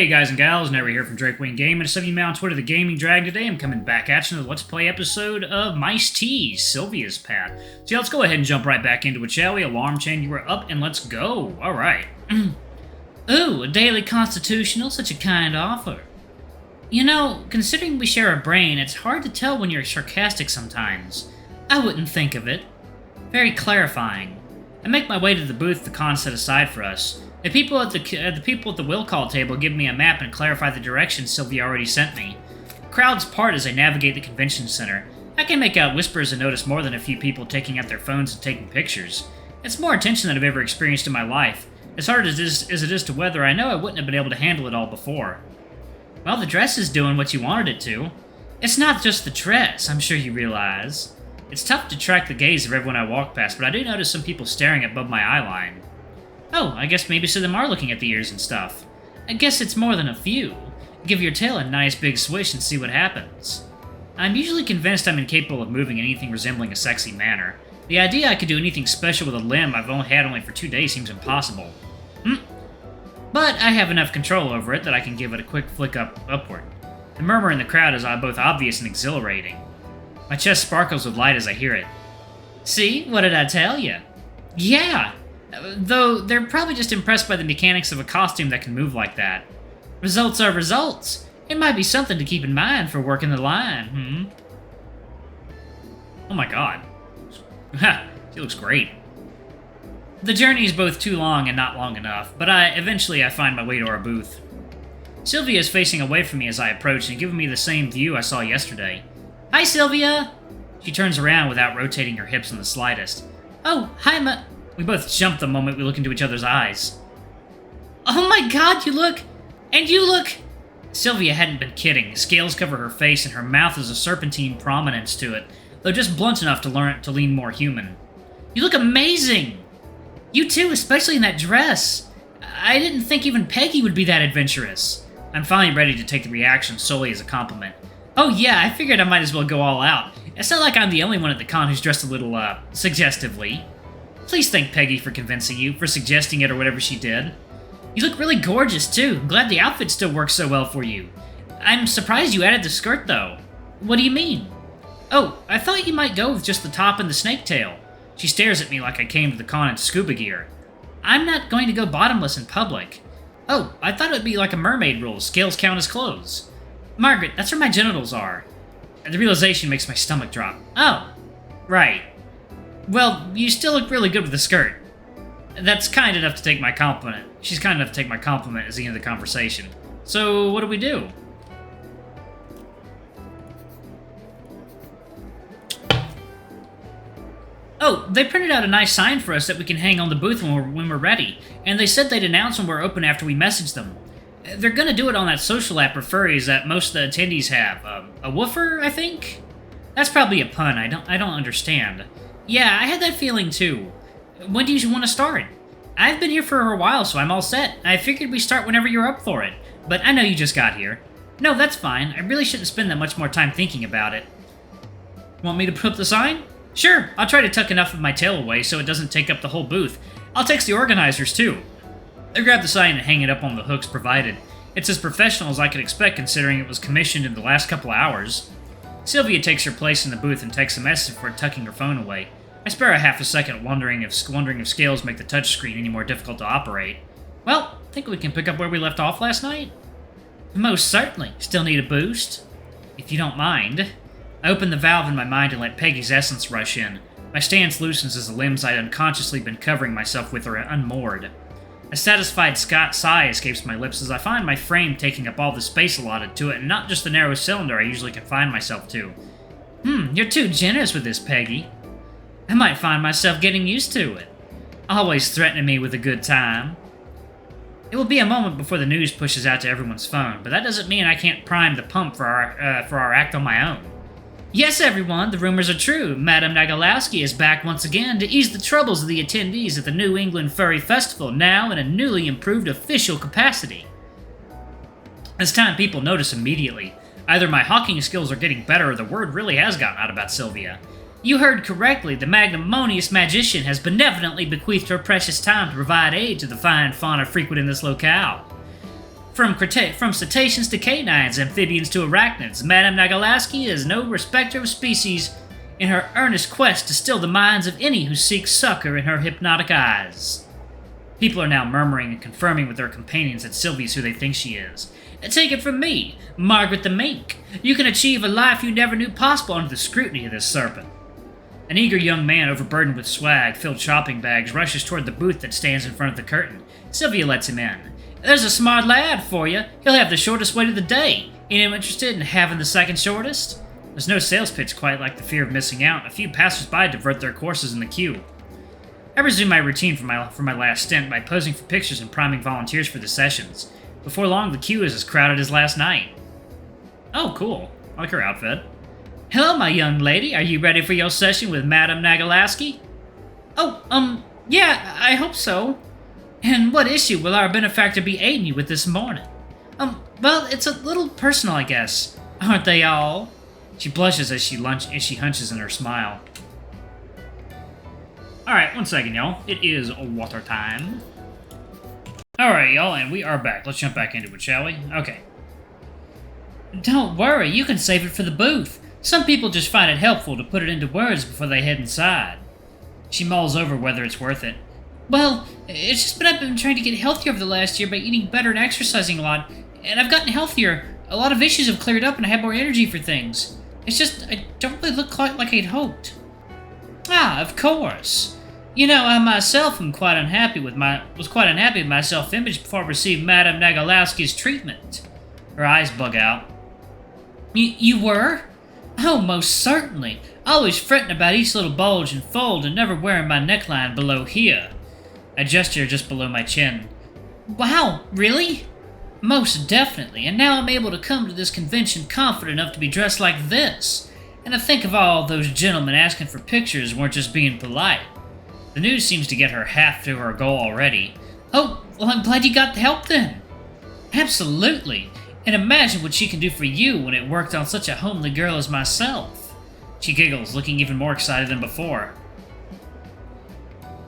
Hey guys and gals, Never here from Drakewing Game, and Sylvia on Twitter, the Gaming Drag. Today I'm coming back at you with a Let's Play episode of Mice T, Sylvia's Path. So yeah, let's go ahead and jump right back into it, shall we? Alarm chain, you were up, and let's go. Alright. Ooh, a daily constitutional, such a kind offer. You know, considering we share a brain, it's hard to tell when you're sarcastic sometimes. I wouldn't think of it. Very clarifying. I make my way to the booth the con set aside for us. The people at the will call table give me a map and clarify the direction Sylvia already sent me. Crowds part as I navigate the convention center. I can make out whispers and notice more than a few people taking out their phones and taking pictures. It's more attention than I've ever experienced in my life. As hard as it is to weather, I know I wouldn't have been able to handle it all before. Well, the dress is doing what you wanted it to. It's not just the dress, I'm sure you realize. It's tough to track the gaze of everyone I walk past, but I do notice some people staring above my eye line. Oh, I guess maybe some of them are looking at the ears and stuff. I guess it's more than a few. Give your tail a nice big swish and see what happens. I'm usually convinced I'm incapable of moving in anything resembling a sexy manner. The idea I could do anything special with a limb I've only for 2 days seems impossible. But I have enough control over it that I can give it a quick flick upward. The murmur in the crowd is both obvious and exhilarating. My chest sparkles with light as I hear it. See? What did I tell you? Yeah! Though, they're probably just impressed by the mechanics of a costume that can move like that. Results are results. It might be something to keep in mind for working the line, Oh my god. She looks great. The journey is both too long and not long enough, but eventually I find my way to our booth. Sylvia is facing away from me as I approach and giving me the same view I saw yesterday. Hi, Sylvia! She turns around without rotating her hips in the slightest. Oh, hi, We both jump the moment we look into each other's eyes. Oh my god, you look... And you look... Sylvia hadn't been kidding. Scales cover her face and her mouth has a serpentine prominence to it, though just blunt enough to lean more human. You look amazing! You too, especially in that dress. I didn't think even Peggy would be that adventurous. I'm finally ready to take the reaction solely as a compliment. Oh yeah, I figured I might as well go all out. It's not like I'm the only one at the con who's dressed a little, suggestively. Please thank Peggy for convincing you, for suggesting it or whatever she did. You look really gorgeous, too. I'm glad the outfit still works so well for you. I'm surprised you added the skirt, though. What do you mean? Oh, I thought you might go with just the top and the snake tail. She stares at me like I came to the con in scuba gear. I'm not going to go bottomless in public. Oh, I thought it would be like a mermaid rule. Scales count as clothes. Margaret, that's where my genitals are. The realization makes my stomach drop. Oh, right. Well, you still look really good with the skirt. That's kind enough to take my compliment. She's kind enough to take my compliment as the end of the conversation. So, what do we do? Oh, they printed out a nice sign for us that we can hang on the booth when we're ready, and they said they'd announce when we're open after we message them. They're gonna do it on that social app for furries that most of the attendees have. A woofer, I think? That's probably a pun. I don't understand. Yeah, I had that feeling too. When do you want to start? I've been here for a while, so I'm all set. I figured we start whenever you're up for it. But I know you just got here. No, that's fine. I really shouldn't spend that much more time thinking about it. Want me to put up the sign? Sure, I'll try to tuck enough of my tail away so it doesn't take up the whole booth. I'll text the organizers too. I grab the sign and hang it up on the hooks provided. It's as professional as I could expect considering it was commissioned in the last couple of hours. Sylvia takes her place in the booth and texts a message before tucking her phone away. I spare a half a second wondering if scales make the touchscreen any more difficult to operate. Well, think we can pick up where we left off last night? Most certainly. Still need a boost? If you don't mind. I open the valve in my mind and let Peggy's essence rush in. My stance loosens as the limbs I'd unconsciously been covering myself with are unmoored. A satisfied sigh escapes my lips as I find my frame taking up all the space allotted to it and not just the narrow cylinder I usually confine myself to. You're too generous with this, Peggy. I might find myself getting used to it. Always threatening me with a good time. It will be a moment before the news pushes out to everyone's phone, but that doesn't mean I can't prime the pump for our act on my own. Yes, everyone, the rumors are true. Madame Nagalowski is back once again to ease the troubles of the attendees at the New England Furry Festival, now in a newly improved official capacity. It's time people notice immediately. Either my hawking skills are getting better or the word really has gotten out about Sylvia. You heard correctly, the magnanimous magician has benevolently bequeathed her precious time to provide aid to the fine fauna frequenting this locale. From cetaceans to canines, amphibians to arachnids, Madame Nagalaski is no respecter of species in her earnest quest to still the minds of any who seek succor in her hypnotic eyes. People are now murmuring and confirming with their companions that Sylvia's who they think she is. Take it from me, Margaret the Mink. You can achieve a life you never knew possible under the scrutiny of this serpent. An eager young man overburdened with swag-filled shopping bags rushes toward the booth that stands in front of the curtain. Sylvia lets him in. There's a smart lad for you. He'll have the shortest wait of the day. Anyone interested in having the second shortest? There's no sales pitch quite like the fear of missing out. A few passers-by divert their courses in the queue. I resume my routine for my last stint by posing for pictures and priming volunteers for the sessions. Before long, the queue is as crowded as last night. Oh, cool. I like her outfit. Hello, my young lady. Are you ready for your session with Madame Nagalaski? Oh, yeah, I hope so. And what issue will our benefactor be aiding you with this morning? Well, it's a little personal, I guess. Aren't they all? She blushes as she hunches in her smile. Alright, one second, y'all. It is water time. Alright, y'all, and we are back. Let's jump back into it, shall we? Okay. Don't worry, you can save it for the booth. Some people just find it helpful to put it into words before they head inside. She mulls over whether it's worth it. Well, it's just I've been trying to get healthier over the last year by eating better and exercising a lot, and I've gotten healthier. A lot of issues have cleared up and I have more energy for things. It's just, I don't really look quite like I'd hoped. Ah, of course. You know, I myself was quite unhappy with my self-image before I received Madame Nagalaski's treatment. Her eyes bug out. You were? Oh, most certainly. Always fretting about each little bulge and fold and never wearing my neckline below here. I gesture just below my chin. Wow, really? Most definitely, and now I'm able to come to this convention confident enough to be dressed like this. And to think of all those gentlemen asking for pictures weren't just being polite. The news seems to get her half to her goal already. Oh, well, I'm glad you got the help then. Absolutely. And imagine what she can do for you when it worked on such a homely girl as myself. She giggles, looking even more excited than before.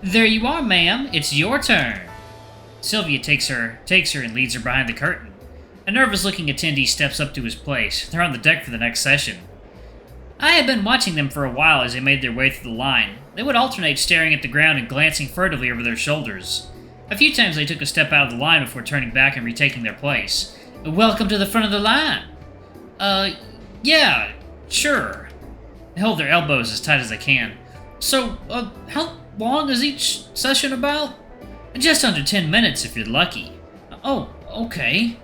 There you are, ma'am. It's your turn. Sylvia takes her and leads her behind the curtain. A nervous-looking attendee steps up to his place. They're on the deck for the next session. I had been watching them for a while as they made their way through the line. They would alternate staring at the ground and glancing furtively over their shoulders. A few times they took a step out of the line before turning back and retaking their place. Welcome to the front of the line. Yeah, sure. They hold their elbows as tight as they can. So, how long is each session about? Just under 10 minutes if you're lucky. Oh, okay.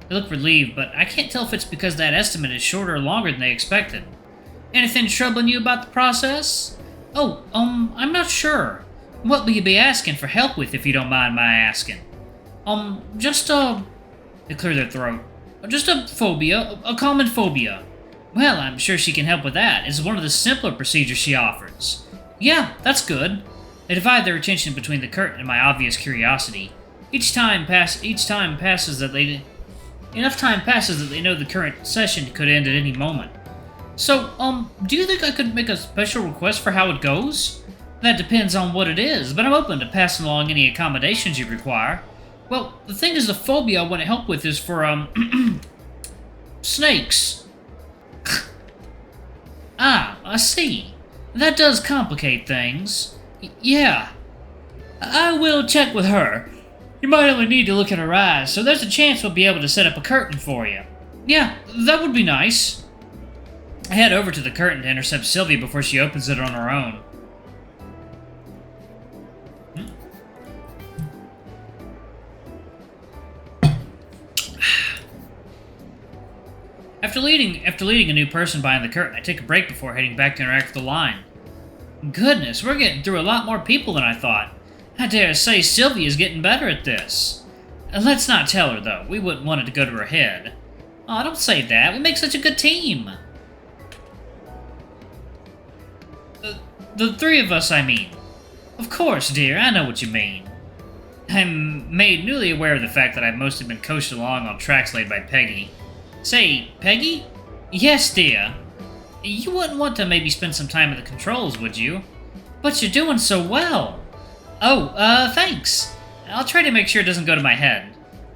They look relieved, but I can't tell if it's because that estimate is shorter or longer than they expected. Anything troubling you about the process? Oh, I'm not sure. What will you be asking for help with, if you don't mind my asking? They clear their throat. Just a phobia, a common phobia. Well, I'm sure she can help with that. It's one of the simpler procedures she offers. Yeah, that's good. They divide their attention between the curtain and my obvious curiosity. Enough time passes that they know the current session could end at any moment. So, do you think I could make a special request for how it goes? That depends on what it is, but I'm open to passing along any accommodations you require. Well, the thing is, the phobia I want to help with is for, snakes. Ah, I see. That does complicate things. Yeah. I will check with her. You might only need to look at her eyes, so there's a chance we'll be able to set up a curtain for you. Yeah, that would be nice. I head over to the curtain to intercept Sylvia before she opens it on her own. After leading a new person behind the curtain, I take a break before heading back to interact with the line. Goodness, we're getting through a lot more people than I thought. I dare say Sylvia's getting better at this. Let's not tell her, though. We wouldn't want it to go to her head. Oh, don't say that. We make such a good team. The three of us, I mean. Of course, dear. I know what you mean. I'm made newly aware of the fact that I've mostly been coached along on tracks laid by Peggy. Say, Peggy? Yes, dear. You wouldn't want to maybe spend some time at the controls, would you? But you're doing so well. Oh, thanks. I'll try to make sure it doesn't go to my head.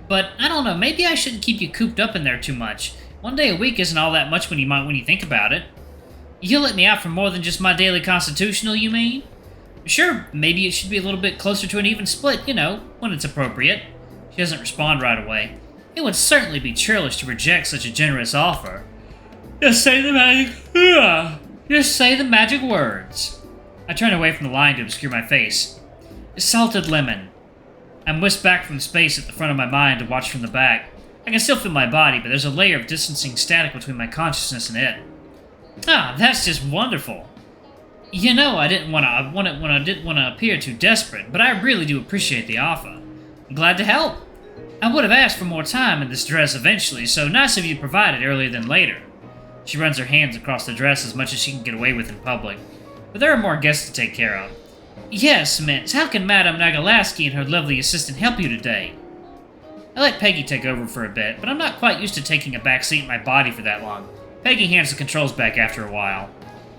But, I don't know, maybe I shouldn't keep you cooped up in there too much. One day a week isn't all that much when you think about it. You'll let me out for more than just my daily constitutional, you mean? Sure, maybe it should be a little bit closer to an even split, when it's appropriate. She doesn't respond right away. It would certainly be churlish to reject such a generous offer. Just say the magic words. I turn away from the line to obscure my face. Salted lemon. I'm whisked back from the space at the front of my mind to watch from the back. I can still feel my body, but there's a layer of distancing static between my consciousness and it. Ah, that's just wonderful. I didn't want to appear too desperate, but I really do appreciate the offer. I'm glad to help. I would have asked for more time in this dress eventually, so nice of you to provide it earlier than later. She runs her hands across the dress as much as she can get away with in public. But there are more guests to take care of. Yes, Miss, how can Madame Nagalaski and her lovely assistant help you today? I let Peggy take over for a bit, but I'm not quite used to taking a back seat in my body for that long. Peggy hands the controls back after a while.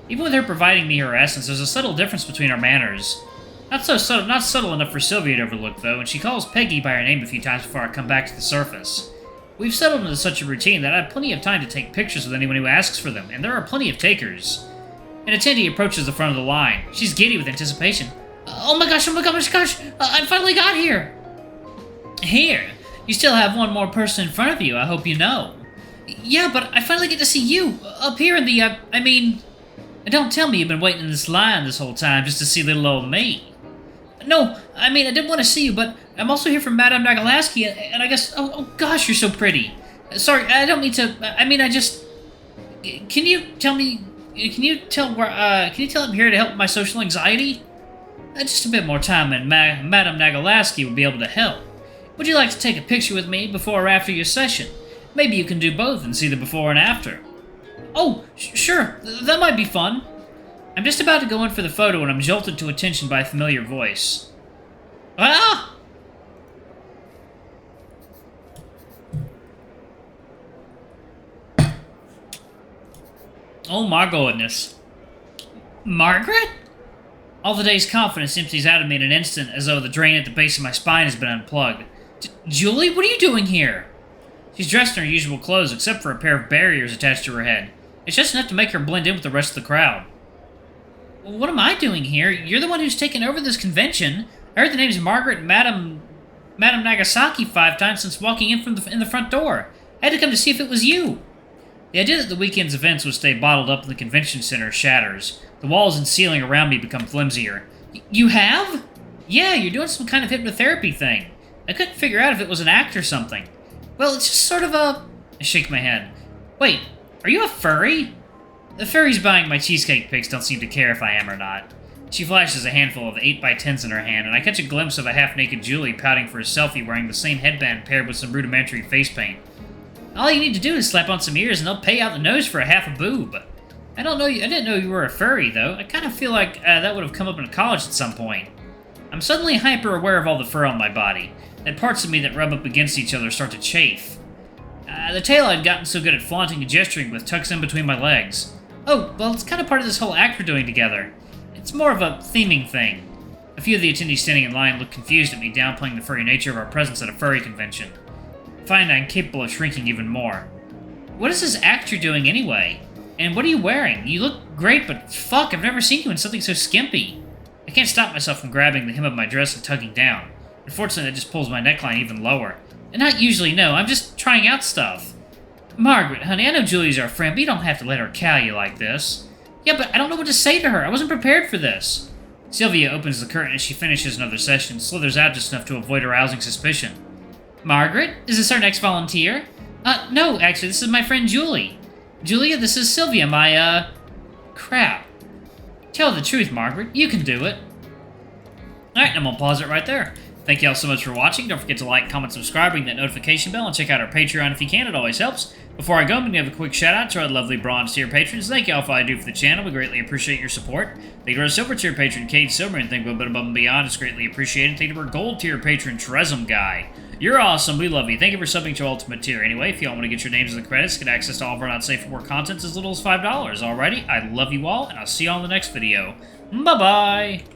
Even with her providing me her essence, there's a subtle difference between our manners. Not subtle enough for Sylvia to overlook, though, and she calls Peggy by her name a few times before I come back to the surface. We've settled into such a routine that I have plenty of time to take pictures with anyone who asks for them, and there are plenty of takers. An attendee approaches the front of the line. She's giddy with anticipation. Oh my gosh, I finally got here! Here? You still have one more person in front of you, I hope you know. Yeah, but I finally get to see you, up here in the, Don't tell me you've been waiting in this line this whole time just to see little old me. No, I didn't want to see you, but I'm also here from Madame Nagalaski, and I guess... Oh gosh, you're so pretty. Sorry, I don't mean to... Can you tell I'm here to help with my social anxiety? Just a bit more time, and Madame Nagalaski will be able to help. Would you like to take a picture with me before or after your session? Maybe you can do both and see the before and after. Oh, sure, that might be fun. I'm just about to go in for the photo when I'm jolted to attention by a familiar voice. Ah! Oh my goodness. Margaret? All the day's confidence empties out of me in an instant, as though the drain at the base of my spine has been unplugged. Julie, what are you doing here? She's dressed in her usual clothes, except for a pair of barriers attached to her head. It's just enough to make her blend in with the rest of the crowd. Well, what am I doing here? You're the one who's taken over this convention. I heard the names Margaret and Madame Nagasaki 5 times since walking in from the front door. I had to come to see if it was you. The idea that the weekend's events would stay bottled up in the convention center shatters. The walls and ceiling around me become flimsier. You have? Yeah, you're doing some kind of hypnotherapy thing. I couldn't figure out if it was an act or something. Well, it's just sort of a... I shake my head. Wait, are you a furry? The furries buying my cheesecake pics don't seem to care if I am or not. She flashes a handful of 8x10s in her hand, and I catch a glimpse of a half-naked Julie pouting for a selfie wearing the same headband paired with some rudimentary face paint. All you need to do is slap on some ears and they'll pay out the nose for a half a boob. I didn't know you were a furry, though. I kind of feel like that would have come up in college at some point. I'm suddenly hyper-aware of all the fur on my body. That parts of me that rub up against each other start to chafe. The tail I'd gotten so good at flaunting and gesturing with tucks in between my legs. Oh, well, it's kind of part of this whole act we're doing together. It's more of a theming thing. A few of the attendees standing in line look confused at me downplaying the furry nature of our presence at a furry convention. I find I'm capable of shrinking even more. What is this act you're doing anyway? And what are you wearing? You look great, but fuck, I've never seen you in something so skimpy. I can't stop myself from grabbing the hem of my dress and tugging down. Unfortunately, that just pulls my neckline even lower. And not usually, no, I'm just trying out stuff. Margaret, honey, I know Julie's our friend, but you don't have to let her cow you like this. Yeah, but I don't know what to say to her. I wasn't prepared for this. Sylvia opens the curtain as she finishes another session and slithers out just enough to avoid arousing suspicion. Margaret? Is this our next volunteer? No, actually, this is my friend Julie. Julia, this is Sylvia, my, crap. Tell the truth, Margaret. You can do it. Alright, I'm gonna pause it right there. Thank you all so much for watching. Don't forget to like, comment, subscribe, ring that notification bell, and check out our Patreon if you can. It always helps. Before I go, I'm going to give a quick shout out to our lovely bronze tier patrons. Thank you all for all you do for the channel. We greatly appreciate your support. Thank you to our silver tier patron, Kate Silver, and thank you a bit above and beyond. It's greatly appreciated. Thank you to our gold tier patron, Tresem Guy. You're awesome. We love you. Thank you for subbing to Ultimate Tier. Anyway, if you all want to get your names in the credits, get access to all of our not safe for work contents as little as $5. Alrighty, I love you all, and I'll see you all in the next video. Bye-bye.